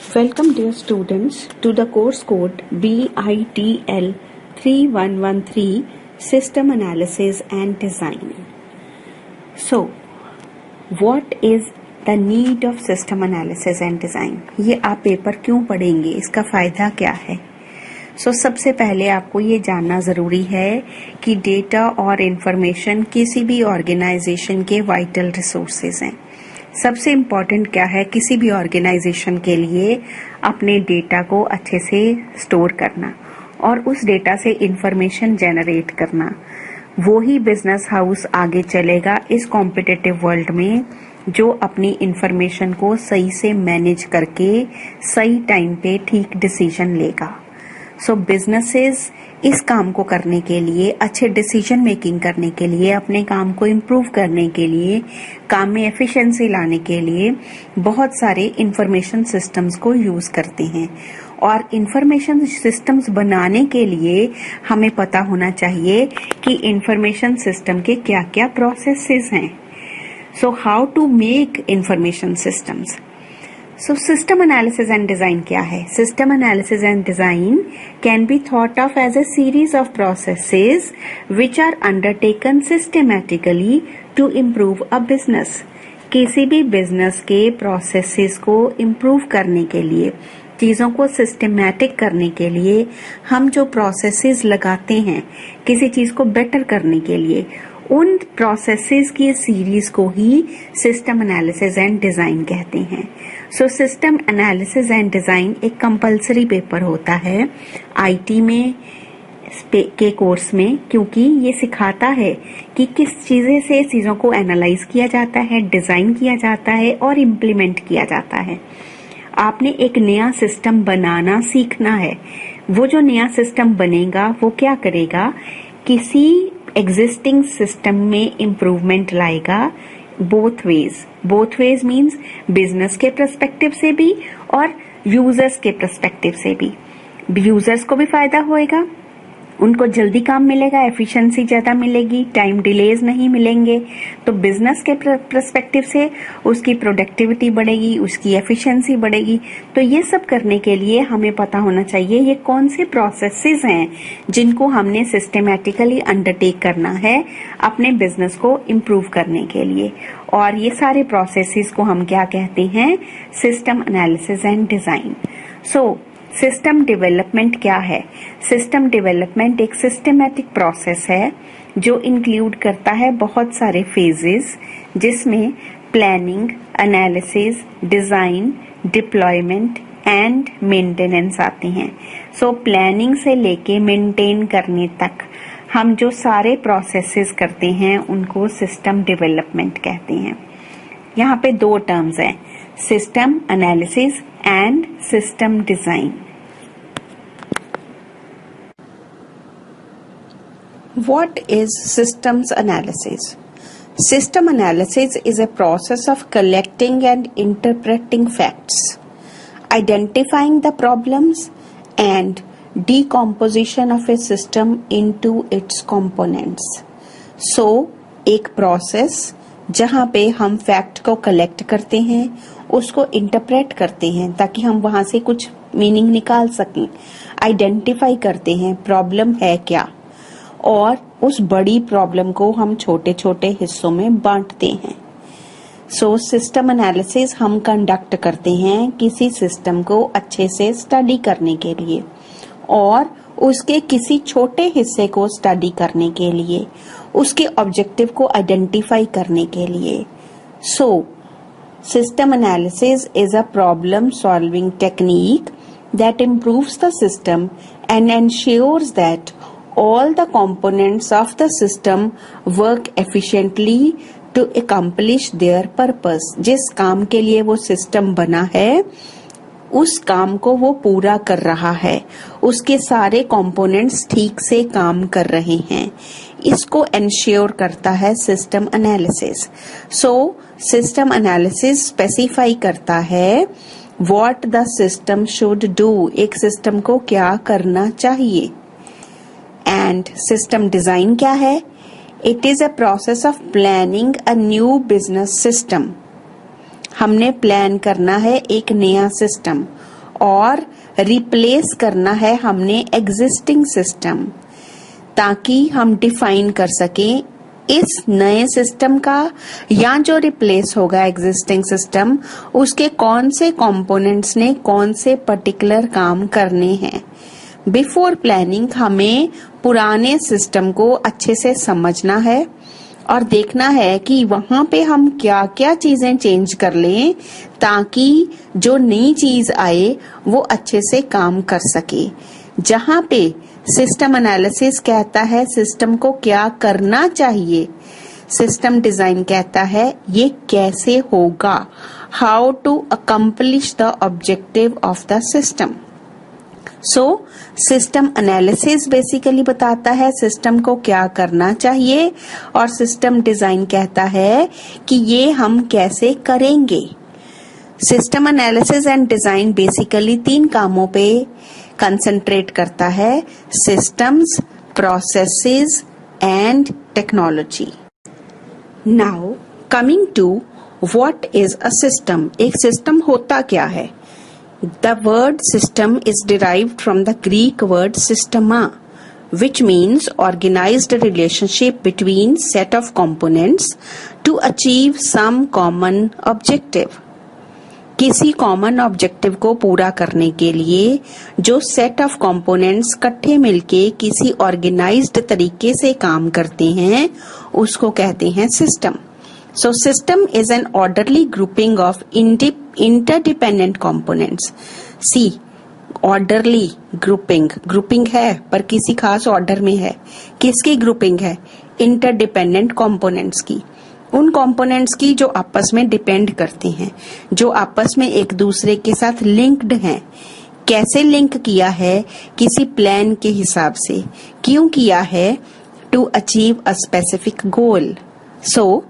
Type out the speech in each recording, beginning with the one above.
Welcome dear students to the course code BITL 3113 System Analysis and Design. So, what is the need of System Analysis and Design? ये आप paper क्यों पढ़ेंगे, इसका फ़ायदा क्या है? सबसे पहले आपको ये जानना ज़रूरी है कि डेटा और इन्फॉर्मेशन किसी भी ऑर्गेनाइजेशन के वाइटल रिसोर्सेज हैं। सबसे इम्पॉर्टेंट क्या है किसी भी ऑर्गेनाइजेशन के लिए? अपने डेटा को अच्छे से स्टोर करना और उस डेटा से इन्फॉर्मेशन जनरेट करना। वो ही बिजनेस हाउस आगे चलेगा इस कॉम्पिटिटिव वर्ल्ड में जो अपनी इन्फॉर्मेशन को सही से मैनेज करके सही टाइम पे ठीक डिसीजन लेगा। बिजनेसेस इस काम को करने के लिए, अच्छे डिसीजन मेकिंग करने के लिए, अपने काम को इम्प्रूव करने के लिए, काम में एफिशिएंसी लाने के लिए बहुत सारे इंफॉर्मेशन सिस्टम्स को यूज करते हैं। और इंफॉर्मेशन सिस्टम्स बनाने के लिए हमें पता होना चाहिए कि इंफॉर्मेशन सिस्टम के क्या क्या प्रोसेसेस हैं। How to make information systems. System analysis and design क्या है? System analysis and design can be thought of as a series of processes which are undertaken systematically to improve a business. किसी भी business के processes को improve करने के लिए, चीजों को सिस्टमैटिक करने के लिए हम जो प्रोसेसेस लगाते हैं किसी चीज को बेटर करने के लिए, उन प्रोसेसेस की सीरीज को ही सिस्टम एनालिसिस एंड डिजाइन कहते हैं। सिस्टम एनालिसिस एंड डिजाइन एक कंपलसरी पेपर होता है आईटी में के कोर्स में, क्योंकि ये सिखाता है कि किस चीजें से चीजों को एनालाइज किया जाता है, डिजाइन किया जाता है और इम्प्लीमेंट किया जाता है। आपने एक नया सिस्टम बनाना सीखना है। वो जो नया सिस्टम बनेगा वो क्या करेगा? किसी एग्जिस्टिंग सिस्टम में इम्प्रूवमेंट लाएगा। बोथ वेज मीन्स बिजनेस के पर्सपेक्टिव से भी और यूजर्स के पर्सपेक्टिव से भी। यूजर्स को भी फायदा होएगा, उनको जल्दी काम मिलेगा, एफिशिएंसी ज्यादा मिलेगी, टाइम डिलेज नहीं मिलेंगे। तो बिजनेस के पर्सपेक्टिव से उसकी प्रोडक्टिविटी बढ़ेगी, उसकी एफिशिएंसी बढ़ेगी। तो ये सब करने के लिए हमें पता होना चाहिए ये कौन से प्रोसेसेस हैं जिनको हमने सिस्टमैटिकली अंडरटेक करना है अपने बिजनेस को इम्प्रूव करने के लिए। और ये सारे प्रोसेसेस को हम क्या कहते हैं? System analysis and design. System development क्या है? सिस्टम डेवलपमेंट एक सिस्टमैटिक प्रोसेस है जो इंक्लूड करता है बहुत सारे फेजेस, जिसमें planning, analysis, design, deployment and maintenance आते हैं। प्लानिंग से लेके मेंटेन करने तक हम जो सारे प्रोसेसेस करते हैं उनको सिस्टम डेवलपमेंट कहते हैं। यहाँ पे दो टर्म्स हैं, system analysis and system design. What is systems analysis? System analysis is a process of collecting and interpreting facts, identifying the problems and decomposition of a system into its components. एक process जहाँ पे हम fact को collect करते हैं, उसको interpret करते हैं ताकि हम वहां से कुछ मीनिंग निकाल सकें, आइडेंटिफाई करते हैं प्रॉब्लम है क्या, और उस बड़ी प्रॉब्लम को हम छोटे छोटे हिस्सों में बांटते हैं। सिस्टम एनालिसिस हम कंडक्ट करते हैं किसी सिस्टम को अच्छे से स्टडी करने के लिए और उसके किसी छोटे हिस्से को स्टडी करने के लिए, उसके ऑब्जेक्टिव को आइडेंटिफाई करने के लिए। System analysis is a problem solving technique that improves the system and ensures that all the components of the system work efficiently to accomplish their purpose. जिस काम के लिए वो सिस्टम बना है उस काम को वो पूरा कर रहा है, उसके सारे कंपोनेंट्स ठीक से काम कर रहे हैं, इसको एंश्योर करता है system analysis. System analysis specify करता है what the system should do, एक सिस्टम को क्या करना चाहिए। एंड सिस्टम डिजाइन क्या है? It is a process of planning a new business system. हमने प्लान करना है एक नया सिस्टम और रिप्लेस करना है हमने एग्जिस्टिंग सिस्टम, ताकि हम डिफाइन कर सकें इस नए सिस्टम का या जो रिप्लेस होगा एग्जिस्टिंग सिस्टम, उसके कौन से कंपोनेंट्स ने कौन से पर्टिकुलर काम करने हैं। बिफोर प्लानिंग हमें पुराने सिस्टम को अच्छे से समझना है और देखना है कि वहां पे हम क्या क्या चीजें चेंज कर लें ताकि जो नई चीज आए वो अच्छे से काम कर सके। जहां पे सिस्टम एनालिसिस कहता है सिस्टम को क्या करना चाहिए, सिस्टम डिजाइन कहता है ये कैसे होगा, how to accomplish the objective of the system. So system analysis basically बताता है सिस्टम को क्या करना चाहिए और सिस्टम डिजाइन कहता है कि ये हम कैसे करेंगे। System analysis and design basically 3 कामों पे कंसंट्रेट करता है, systems, processes and technology. Now coming to what is a system. एक सिस्टम होता क्या है? The word system is derived from the Greek word systema, which means organized relationship between set of components to achieve some common objective. किसी common objective को पूरा करने के लिए जो सेट ऑफ कंपोनेंट्स इकट्ठे मिलके किसी ऑर्गेनाइज्ड तरीके से काम करते हैं उसको कहते हैं system. So system is an orderly grouping of interdependent components. See, orderly grouping है पर किसी खास ऑर्डर में है। किसकी ग्रुपिंग है? interdependent components की, उन कंपोनेंट्स की जो आपस में डिपेंड करते हैं, जो आपस में एक दूसरे के साथ लिंक्ड हैं। कैसे लिंक किया है? किसी प्लान के हिसाब से। क्यों किया है? To achieve a specific goal. So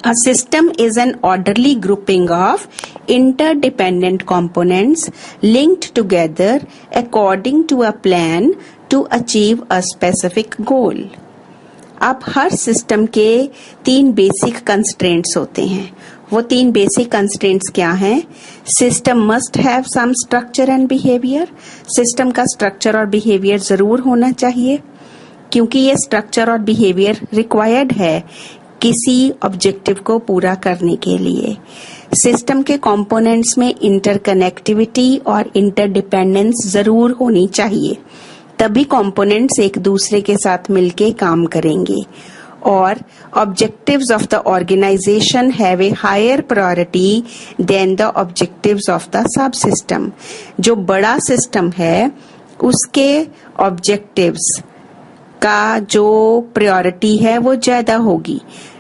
a system is an orderly grouping of interdependent components linked together according to a plan to achieve a specific goal. अब हर सिस्टम के 3 बेसिक कंस्ट्रेंट्स होते हैं। वो 3 बेसिक कंस्ट्रेंट्स क्या हैं? System must have some structure and behaviour. System का structure और behaviour जरूर होना चाहिए, क्योंकि ये स्ट्रक्चर और बिहेवियर रिक्वायर्ड है किसी ऑब्जेक्टिव को पूरा करने के लिए। सिस्टम के कंपोनेंट्स में इंटरकनेक्टिविटी और इंटरडिपेंडेंस जरूर होनी चाहिए, तभी कंपोनेंट्स एक दूसरे के साथ मिलके काम करेंगे। और objectives of the organisation have a higher priority than the objectives of the sub system. जो बड़ा सिस्टम है उसके ऑब्जेक्टिव्स का जो प्रायोरिटी है वो ज्यादा होगी,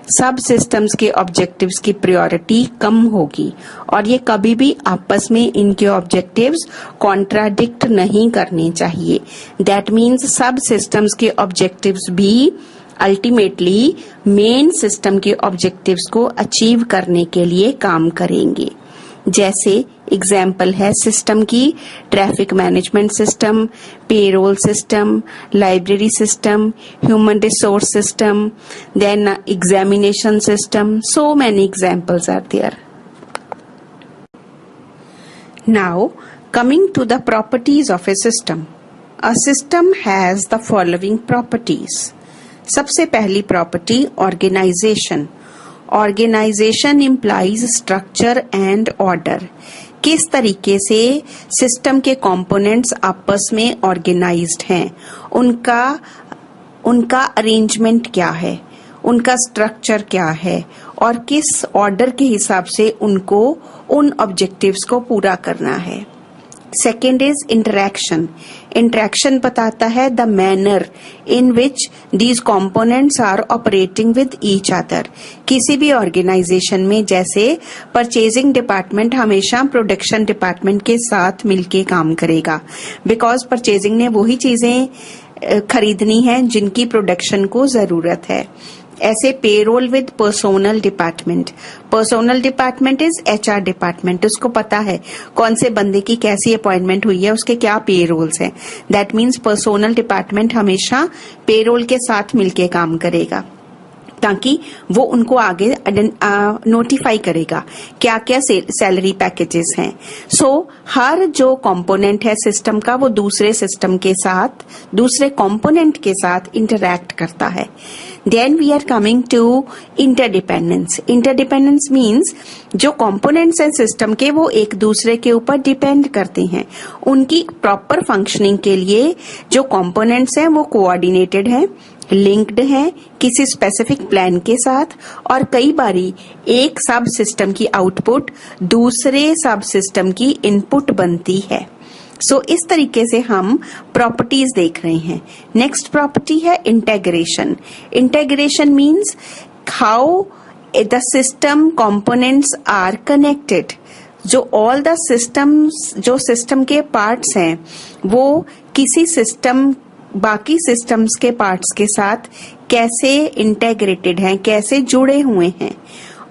सब सिस्टम्स के ऑब्जेक्टिव्स की प्रायोरिटी कम होगी। और ये कभी भी आपस में इनके ऑब्जेक्टिव्स कॉन्ट्राडिक्ट नहीं करने चाहिए। दैट मीन्स सब सिस्टम्स के ऑब्जेक्टिव्स भी अल्टीमेटली मेन सिस्टम के ऑब्जेक्टिव्स को अचीव करने के लिए काम करेंगे। जैसे एग्जाम्पल है सिस्टम की traffic management system, payroll system, library system, human resource system, then examination system. So many examples are there. Now coming to the properties of a system. A system has the following properties. सबसे पहली property organisation. Organisation implies structure and order. किस तरीके से system के components आपस में organised हैं, उनका अरेंजमेंट क्या है, उनका स्ट्रक्चर क्या है और किस ऑर्डर के हिसाब से उनको उन ऑब्जेक्टिव्स को पूरा करना है. Second is interaction. इंटरैक्शन बताता है the manner in which these components are operating with each other. किसी भी ऑर्गेनाइजेशन में जैसे परचेजिंग डिपार्टमेंट हमेशा प्रोडक्शन डिपार्टमेंट के साथ मिलके काम करेगा, बिकॉज परचेजिंग ने वही चीजें खरीदनी है जिनकी प्रोडक्शन को जरूरत है. ऐसे payroll with personnel department. Personnel department is HR department. उसको पता है कौन से बंदे की कैसी अपॉइंटमेंट हुई है, उसके क्या पेरोल्स हैं. दैट मीन्स पर्सोनल डिपार्टमेंट हमेशा पेरोल के साथ मिलके काम करेगा. ताकि वो उनको आगे नोटिफाई करेगा क्या क्या सैलरी पैकेजेस हैं। सो हर जो कंपोनेंट है सिस्टम का वो दूसरे सिस्टम के साथ, दूसरे कंपोनेंट के साथ इंटरैक्ट करता है। Then we are coming to interdependence. Interdependence means जो कंपोनेंट्स हैं सिस्टम के वो एक दूसरे के ऊपर डिपेंड करते हैं। उनकी प्रॉपर फंक्शनिंग के लिए जो कंपोनेंट्स हैं वो कोऑर्डिनेटेड हैं, लिंक्ड हैं किसी स्पेसिफिक प्लान के साथ, और कई बारी एक सब सिस्टम की आउटपुट दूसरे सब सिस्टम की इनपुट बनती है। सो इस तरीके से हम प्रॉपर्टीज देख रहे हैं। नेक्स्ट प्रॉपर्टी है integration. Integration means how the system components are connected. जो ऑल द सिस्टम्स, जो सिस्टम के पार्ट्स हैं वो किसी सिस्टम, बाकी सिस्टम्स के पार्ट्स के साथ कैसे इंटेग्रेटेड हैं, कैसे जुड़े हुए हैं।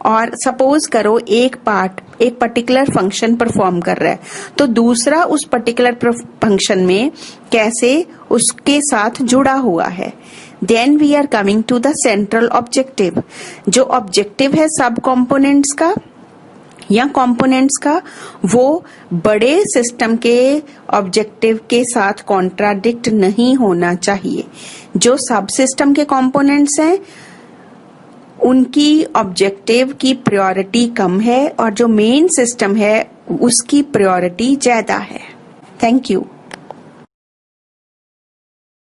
और सपोज करो एक पार्ट एक पर्टिकुलर फंक्शन परफॉर्म कर रहा है तो दूसरा उस पर्टिकुलर फंक्शन में कैसे उसके साथ जुड़ा हुआ है। Then we are coming to the central objective. जो ऑब्जेक्टिव है सब कंपोनेंट्स का या कंपोनेंट्स का, वो बड़े सिस्टम के ऑब्जेक्टिव के साथ कॉन्ट्राडिक्ट नहीं होना चाहिए। जो सब सिस्टम के कंपोनेंट्स हैं उनकी ऑब्जेक्टिव की प्रायोरिटी कम है और जो मेन सिस्टम है उसकी प्रायोरिटी ज्यादा है। Thank you.